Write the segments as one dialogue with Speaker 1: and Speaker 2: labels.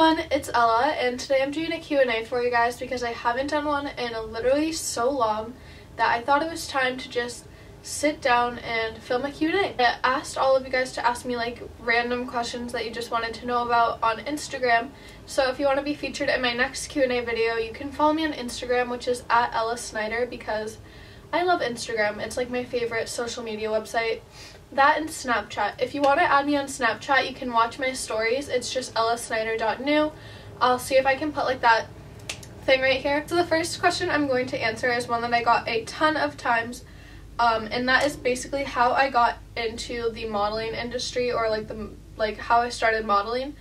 Speaker 1: everyone, it's Ella, and today I'm doing a Q&A for you guys because I haven't done one in literally so long that I thought it was time to just sit down and film a Q&A. I asked all of you guys to ask me like random questions that you just wanted to know about on Instagram, so if you want to be featured in my next Q&A video, you can follow me on Instagram, which is at Ella Snyder, because I love Instagram. It's like my favorite social media website. That and Snapchat. If you want to add me on Snapchat, you can watch my stories. It's just ellasnyder.new. I'll see if I can put like that thing right here. So the first question I'm going to answer is one that I got a ton of times, and that is basically how I got into the modeling industry, or like how I started modeling.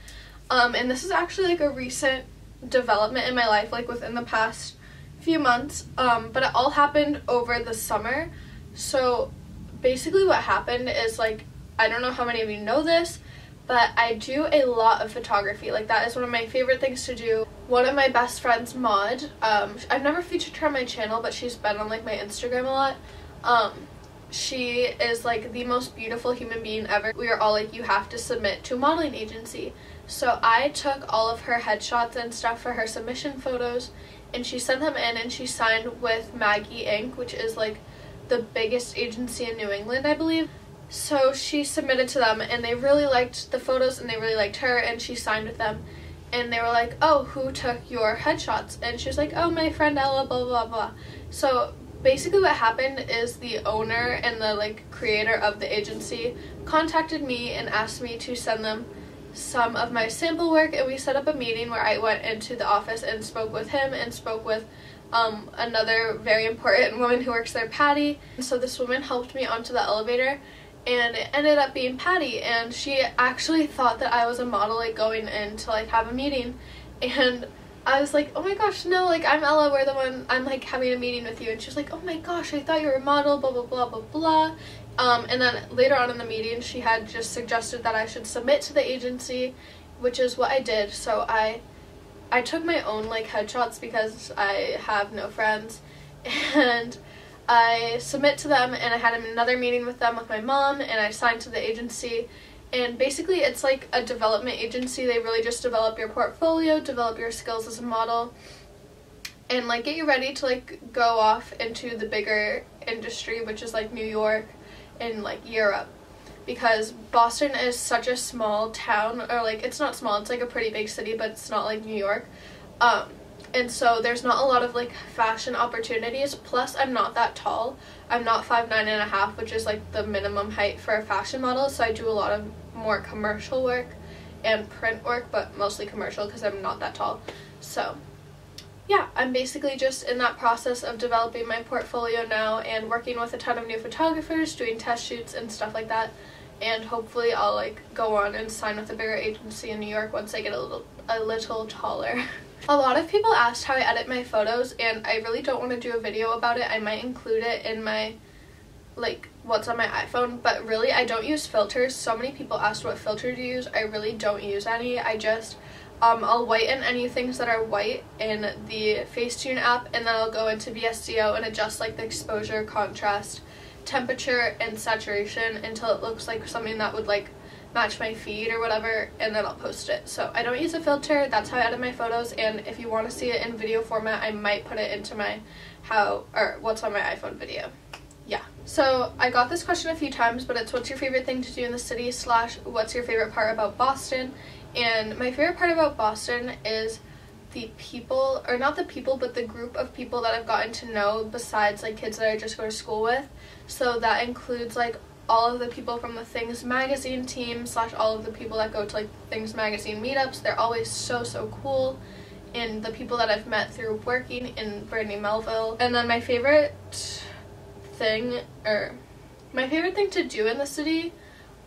Speaker 1: And this is actually like a recent development in my life, like within the past few months, but it all happened over the summer. So basically what happened is, like, I don't know how many of you know this, but I do a lot of photography. Like, that is one of my favorite things to do. One of my best friends, Maud, I've never featured her on my channel, but she's been on like my Instagram a lot. She is like the most beautiful human being ever. We were all like, you have to submit to a modeling agency. So I took all of her headshots and stuff for her submission photos, and she sent them in, and she signed with Maggie Inc., which is like the biggest agency in New England, I believe. So she submitted to them, and they really liked the photos, and they really liked her, and she signed with them. And they were like, oh, who took your headshots? And she was like, oh, my friend Ella, blah blah blah. So basically what happened is the owner and the like creator of the agency contacted me and asked me to send them some of my sample work, and we set up a meeting where I went into the office and spoke with him and spoke with another very important woman who works there, Patty. So this woman helped me onto the elevator, and it ended up being Patty, and she actually thought that I was a model, like going in to like have a meeting, and I was like, oh my gosh, no, like I'm Ella, we're the one, I'm like having a meeting with you. And she was like, oh my gosh, I thought you were a model, blah blah blah blah blah. And then later on in the meeting, she had just suggested that I should submit to the agency, which is what I did. So I took my own like headshots because I have no friends, and I submit to them, and I had another meeting with them with my mom, and I signed to the agency. And basically it's like a development agency. They really just develop your portfolio, develop your skills as a model, and like get you ready to like go off into the bigger industry, which is like New York and like Europe, because Boston is such a small town, or like it's not small, it's like a pretty big city, but it's not like New York. And so there's not a lot of like fashion opportunities. Plus I'm not that tall. I'm not 5'9.5", which is like the minimum height for a fashion model. So I do a lot of more commercial work and print work, but mostly commercial because I'm not that tall. So yeah, I'm basically just in that process of developing my portfolio now and working with a ton of new photographers, doing test shoots and stuff like that. And hopefully I'll like go on and sign with a bigger agency in New York once I get a little taller. A lot of people asked how I edit my photos, and I really don't want to do a video about it. I might include it in my like what's on my iPhone, but really I don't use filters. So many people asked what filter to use. I really don't use any. I just I'll whiten any things that are white in the Facetune app, and then I'll go into VSCO and adjust like the exposure, contrast, temperature, and saturation until it looks like something that would like match my feed or whatever, and then I'll post it. So I don't use a filter. That's how I edit my photos, and if you want to see it in video format, I might put it into my what's on my iPhone video. Yeah. So I got this question a few times, but it's what's your favorite thing to do in the city / what's your favorite part about Boston? And my favorite part about Boston is the people, or not the people, but the group of people that I've gotten to know besides like kids that I just go to school with. So that includes like all of the people from the Things Magazine team / all of the people that go to like Things Magazine meetups. They're always so cool. And the people that I've met through working in Brittany Melville. And then my favorite thing to do in the city,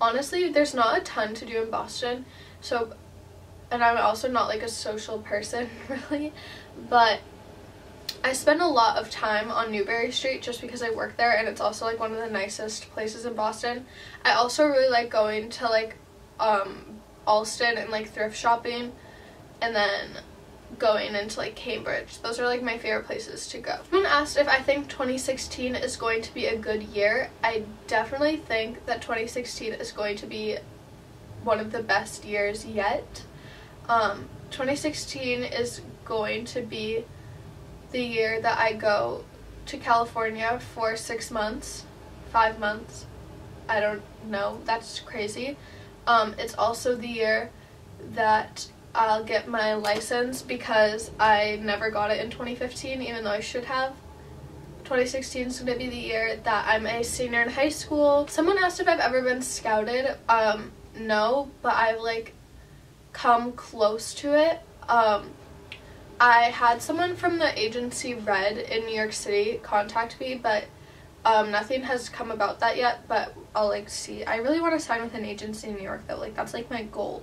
Speaker 1: honestly, there's not a ton to do in Boston. So, and I'm also not like a social person really, but I spend a lot of time on Newbury Street just because I work there, and it's also like one of the nicest places in Boston. I also really like going to like Alston and like thrift shopping, and then going into like Cambridge. Those are like my favorite places to go. Someone asked if I think 2016 is going to be a good year. I definitely think that 2016 is going to be one of the best years yet. 2016 is going to be the year that I go to California for 6 months, 5 months, I don't know, that's crazy. It's also the year that I'll get my license because I never got it in 2015, even though I should have. 2016 is going to be the year that I'm a senior in high school. Someone asked if I've ever been scouted. No, but I've like come close to it. I had someone from the agency Red in New York City contact me, but nothing has come about that yet, but I'll like see. I really want to sign with an agency in New York though, like that's like my goal.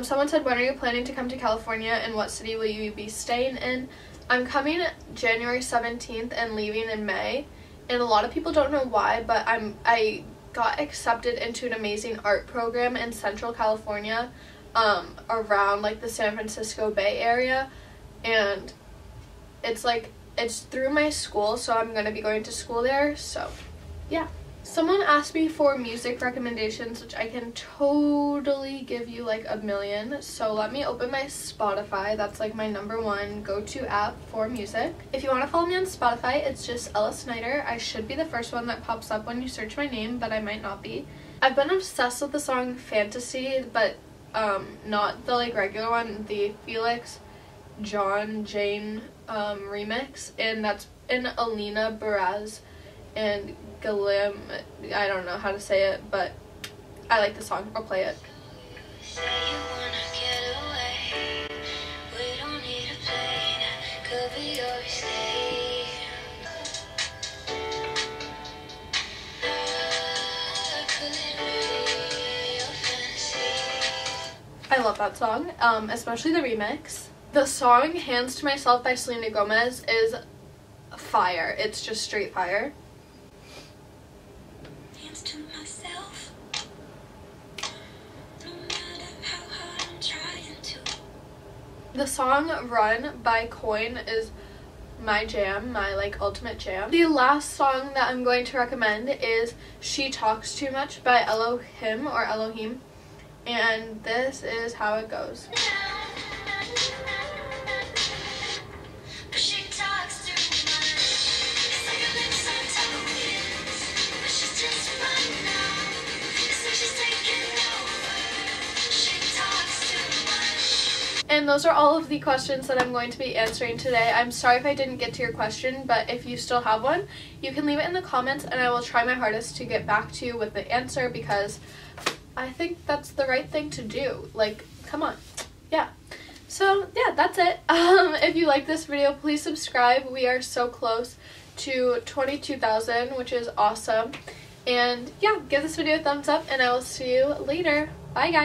Speaker 1: Someone said, when are you planning to come to California and what city will you be staying in? I'm coming January 17th and leaving in May, and a lot of people don't know why, but I got accepted into an amazing art program in Central California, around like the San Francisco Bay Area, and it's through my school, so I'm going to be going to school there, so yeah. Someone asked me for music recommendations, which I can totally give you like a million. So let me open my Spotify. That's like my #1 go-to app for music. If you want to follow me on Spotify, it's just Ella Snyder. I should be the first one that pops up when you search my name, but I might not be. I've been obsessed with the song Fantasy, but not the like regular one, the Felix John Jane remix, and that's in Alina Baraz and Galim. I don't know how to say it, but I like the song. I'll play it. I love that song, especially the remix. The song Hands to Myself by Selena Gomez is fire. It's just straight fire. Hands to myself. No matter how hard I'm trying to. The song Run by Coin is my jam, my like ultimate jam. The last song that I'm going to recommend is She Talks Too Much by Elohim or Elohim, and this is how it goes. And those are all of the questions that I'm going to be answering today. I'm sorry if I didn't get to your question, but if you still have one, you can leave it in the comments and I will try my hardest to get back to you with the answer, because I think that's the right thing to do. Like, come on. Yeah. So, yeah, that's it. If you like this video, please subscribe. We are so close to 22,000, which is awesome. And, yeah, give this video a thumbs up, and I will see you later. Bye, guys.